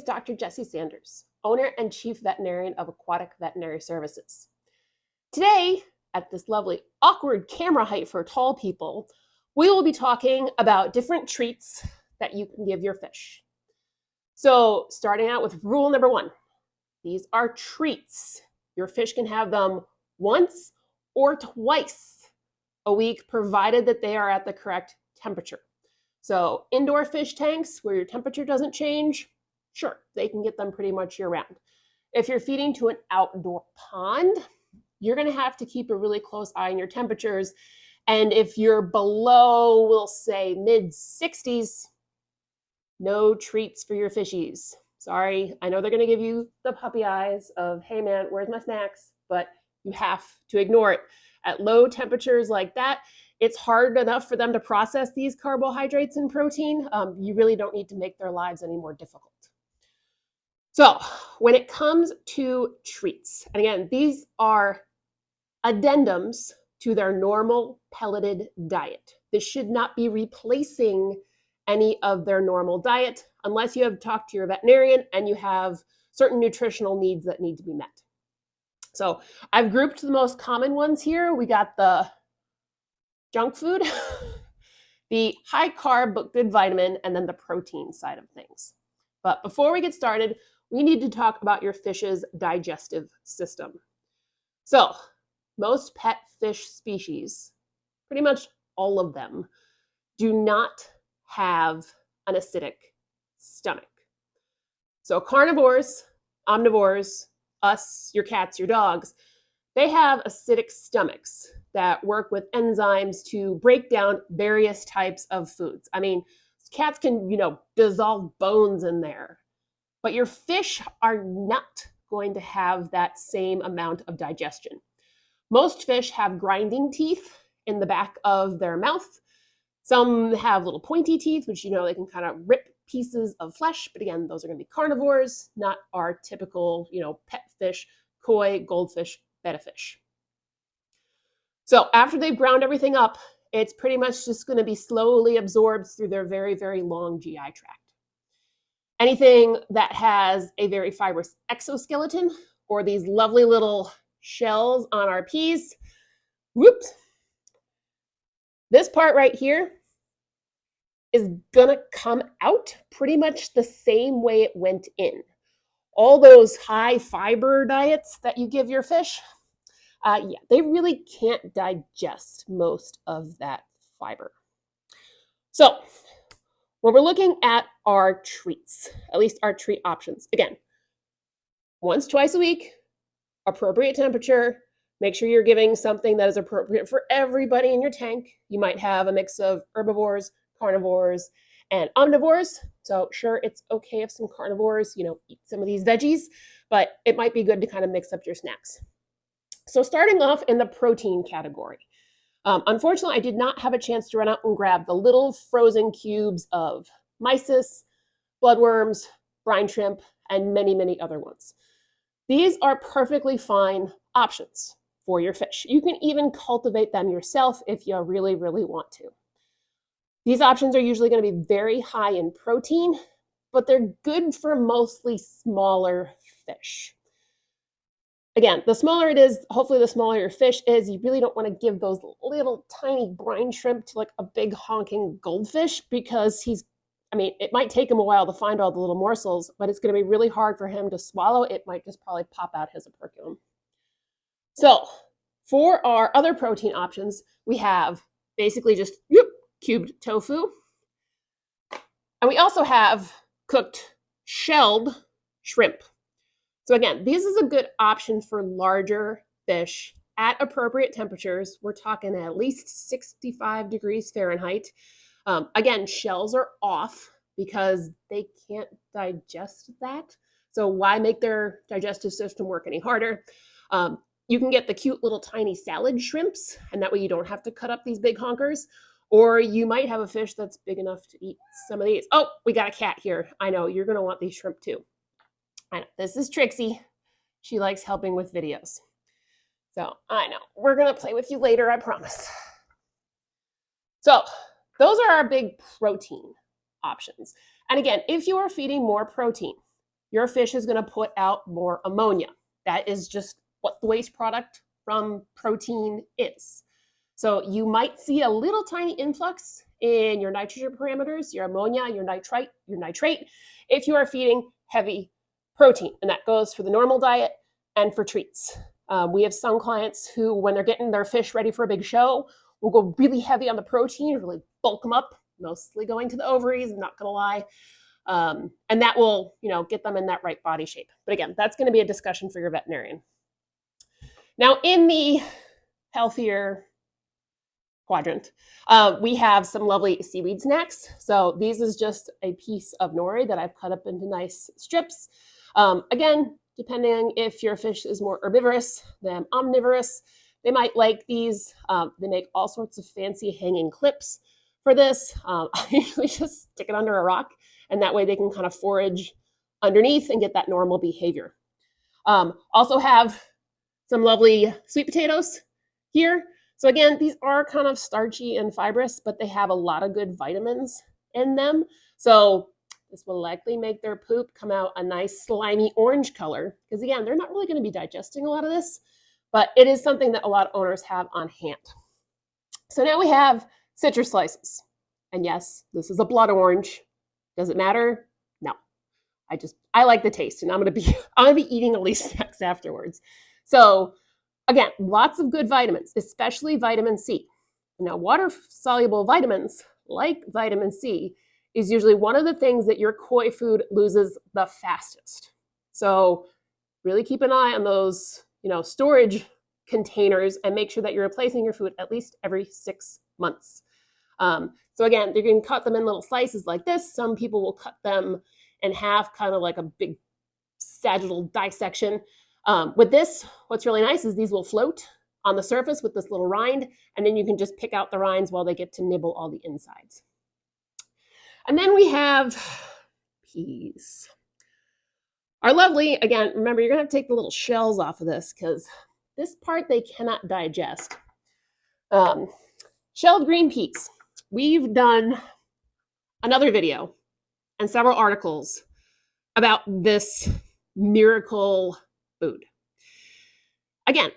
Dr. Jessie Sanders, owner and chief veterinarian of Aquatic Veterinary Services. Today, at this lovely awkward camera height for tall people, we will be talking about different treats that you can give your fish. So starting out with rule number 1, these are treats. Your fish can have them once or twice a week, provided that they are at the correct temperature. So indoor fish tanks where your temperature doesn't change, sure, they can get them pretty much year round. If you're feeding to an outdoor pond, you're going to have to keep a really close eye on your temperatures. And if you're below, we'll say mid 60s, no treats for your fishies. Sorry, I know they're going to give you the puppy eyes of, hey man, where's my snacks? But you have to ignore it. At low temperatures like that, it's hard enough for them to process these carbohydrates and protein. You really don't need to make their lives any more difficult. So when it comes to treats, and again, these are addendums to their normal pelleted diet. This should not be replacing any of their normal diet unless you have talked to your veterinarian and you have certain nutritional needs that need to be met. So I've grouped the most common ones here. We got the junk food, the high carb but good vitamin, and then the protein side of things. But before we get started, we need to talk about your fish's digestive system. So most pet fish species, pretty much all of them, do not have an acidic stomach. So carnivores, omnivores, us, your cats, your dogs, they have acidic stomachs that work with enzymes to break down various types of foods. I mean, cats can, dissolve bones in there, but your fish are not going to have that same amount of digestion. Most fish have grinding teeth in the back of their mouth. Some have little pointy teeth, which they can kind of rip pieces of flesh. But again, those are going to be carnivores, not our typical, pet fish, koi, goldfish, betta fish. So after they've ground everything up, it's pretty much just going to be slowly absorbed through their very, very long GI tract. Anything that has a very fibrous exoskeleton or these lovely little shells on our peas, whoops, this part right here is gonna come out pretty much the same way it went in. All those high fiber diets that you give your fish, they really can't digest most of that fiber. So when we're looking at our treats, at least our treat options, again, once, twice a week, appropriate temperature. Make sure you're giving something that is appropriate for everybody in your tank. You might have a mix of herbivores, carnivores, and omnivores. So sure, it's okay if some carnivores, eat some of these veggies, but it might be good to kind of mix up your snacks. So starting off in the protein category. Unfortunately, I did not have a chance to run out and grab the little frozen cubes of mysis, bloodworms, brine shrimp, and many, many other ones. These are perfectly fine options for your fish. You can even cultivate them yourself if you really, really want to. These options are usually going to be very high in protein, but they're good for mostly smaller fish. Again, the smaller it is, hopefully the smaller your fish is, you really don't want to give those little tiny brine shrimp to like a big honking goldfish because it might take him a while to find all the little morsels, but it's going to be really hard for him to swallow. It might just probably pop out his operculum. So for our other protein options, we have basically just cubed tofu. And we also have cooked shelled shrimp. So again, this is a good option for larger fish at appropriate temperatures. We're talking at least 65 degrees Fahrenheit. Again, shells are off because they can't digest that. So why make their digestive system work any harder? You can get the cute little tiny salad shrimps, and that way you don't have to cut up these big honkers. Or you might have a fish that's big enough to eat some of these. Oh, we got a cat here. I know, you're going to want these shrimp too. I know, this is Trixie. She likes helping with videos. So I know, we're going to play with you later, I promise. So those are our big protein options. And again, if you are feeding more protein, your fish is going to put out more ammonia. That is just what the waste product from protein is. So you might see a little tiny influx in your nitrogen parameters, your ammonia, your nitrate, if you are feeding heavy protein. And that goes for the normal diet and for treats. We have some clients who, when they're getting their fish ready for a big show, will go really heavy on the protein, really bulk them up, mostly going to the ovaries, I'm not going to lie. And that will, get them in that right body shape. But again, that's going to be a discussion for your veterinarian. Now, in the healthier quadrant, we have some lovely seaweed snacks. So these is just a piece of nori that I've cut up into nice strips. Again, depending if your fish is more herbivorous than omnivorous, they might like these. They make all sorts of fancy hanging clips for this. I usually just stick it under a rock, and that way they can kind of forage underneath and get that normal behavior. Also have some lovely sweet potatoes here. So again, these are kind of starchy and fibrous, but they have a lot of good vitamins in them. So this will likely make their poop come out a nice slimy orange color, because again, they're not really going to be digesting a lot of this, but it is something that a lot of owners have on hand. So now we have citrus slices. And yes, this is a blood orange. Does it matter? No. I like the taste, and I'm gonna be eating all these snacks afterwards. So again, lots of good vitamins, especially vitamin C. Now, water-soluble vitamins, like vitamin C, is usually one of the things that your koi food loses the fastest. So really keep an eye on those, storage containers, and make sure that you're replacing your food at least every 6 months. So again, you can cut them in little slices like this. Some people will cut them in half, kind of like a big sagittal dissection. With this, what's really nice is these will float on the surface with this little rind, and then you can just pick out the rinds while they get to nibble all the insides. And then we have peas. Are lovely. Again, remember, you're going to have to take the little shells off of this, because this part they cannot digest. Shelled green peas. We've done another video and several articles about this miracle food. Again,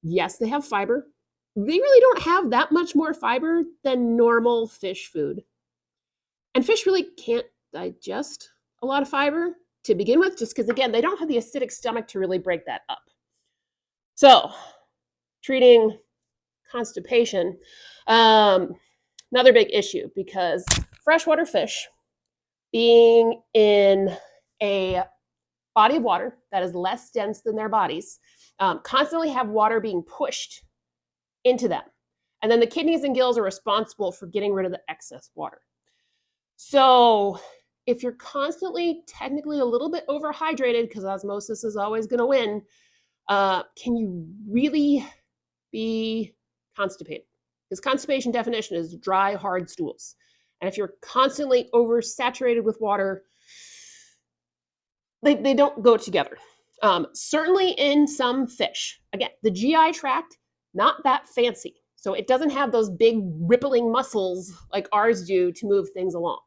yes, they have fiber. They really don't have that much more fiber than normal fish food. And fish really can't digest a lot of fiber to begin with, just because, again, they don't have the acidic stomach to really break that up. So, treating constipation, another big issue, because freshwater fish, being in a body of water that is less dense than their bodies, constantly have water being pushed into them. And then the kidneys and gills are responsible for getting rid of the excess water. So if you're constantly technically a little bit overhydrated, because osmosis is always going to win, can you really be constipated? Because constipation definition is dry, hard stools. And if you're constantly oversaturated with water, they don't go together. Certainly in some fish. Again, the GI tract, not that fancy. So it doesn't have those big rippling muscles like ours do to move things along.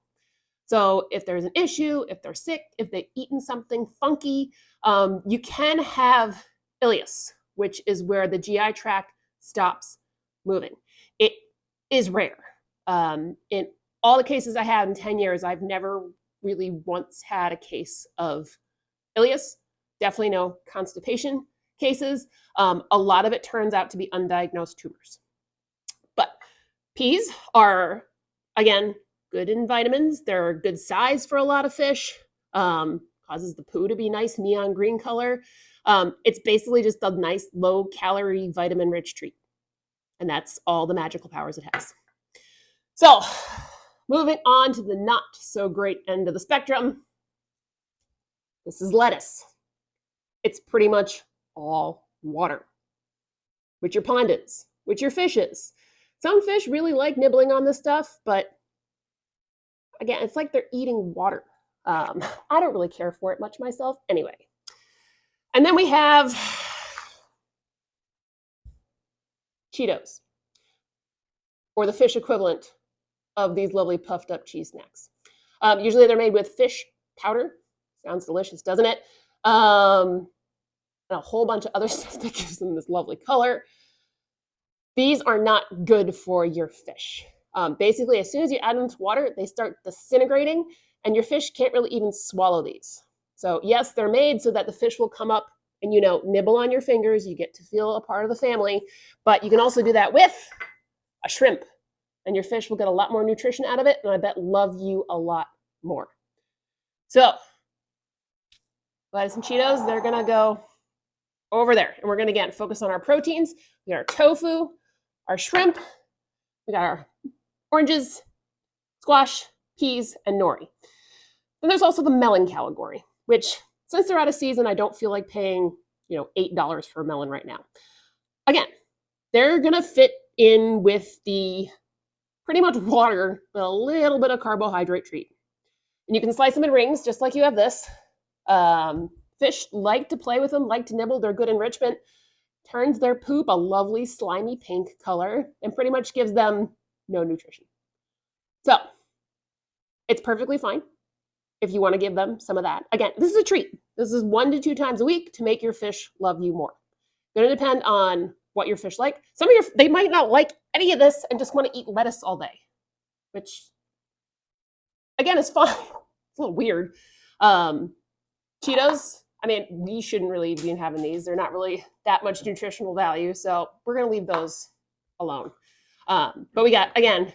So if there's an issue, if they're sick, if they've eaten something funky, you can have ileus, which is where the GI tract stops moving. It is rare. In all the cases I had in 10 years, I've never really once had a case of ileus. Definitely no constipation cases. A lot of it turns out to be undiagnosed tumors. But peas are, again, good in vitamins. They're a good size for a lot of fish. Causes the poo to be nice neon green color. It's basically just a nice low-calorie, vitamin-rich treat. And that's all the magical powers it has. So, moving on to the not so great end of the spectrum. This is lettuce. It's pretty much all water, which your pond is, which your fish is. Some fish really like nibbling on this stuff, but again, it's like they're eating water. I don't really care for it much myself anyway. And then we have Cheetos, or the fish equivalent of these lovely puffed up cheese snacks. Usually they're made with fish powder, Sounds delicious, doesn't it? And a whole bunch of other stuff that gives them this lovely color. These are not good for your fish. Basically, as soon as you add them to water, they start disintegrating, and your fish can't really even swallow these. So yes, they're made so that the fish will come up and, nibble on your fingers. You get to feel a part of the family, but you can also do that with a shrimp, and your fish will get a lot more nutrition out of it, and I bet love you a lot more. So, lettuce and Cheetos, they're gonna go over there, and we're gonna, again, focus on our proteins. We got our tofu, our shrimp, we got our oranges, squash, peas, and nori. Then there's also the melon category, which, since they're out of season, I don't feel like paying, $8 for a melon right now. Again, they're gonna fit in with the pretty much water, but a little bit of carbohydrate treat. And you can slice them in rings, just like you have this. Fish like to play with them, like to nibble. They're good enrichment. Turns their poop a lovely slimy pink color and pretty much gives them no nutrition. So it's perfectly fine if you want to give them some of that. Again, this is a treat. This is 1 to 2 times a week to make your fish love you more. It's going to depend on what your fish like. They might not like any of this and just want to eat lettuce all day, which, again, is fine. It's a little weird. Cheetos, we shouldn't really be having these. They're not really that much nutritional value, so we're going to leave those alone. But we got, again,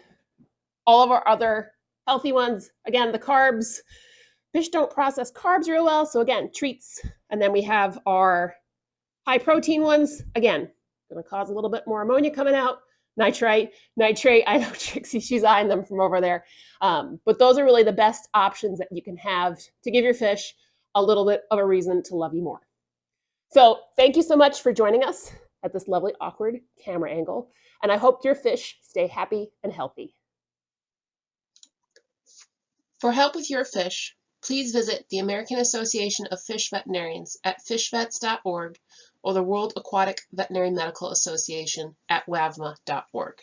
all of our other healthy ones. Again, the carbs. Fish don't process carbs real well, so again, treats. And then we have our high protein ones. Again, going to cause a little bit more ammonia coming out. Nitrate. I know Trixie, she's eyeing them from over there. But those are really the best options that you can have to give your fish a little bit of a reason to love you more. So thank you so much for joining us at this lovely awkward camera angle. And I hope your fish stay happy and healthy. For help with your fish, please visit the American Association of Fish Veterinarians at fishvets.org or the World Aquatic Veterinary Medical Association at wavma.org.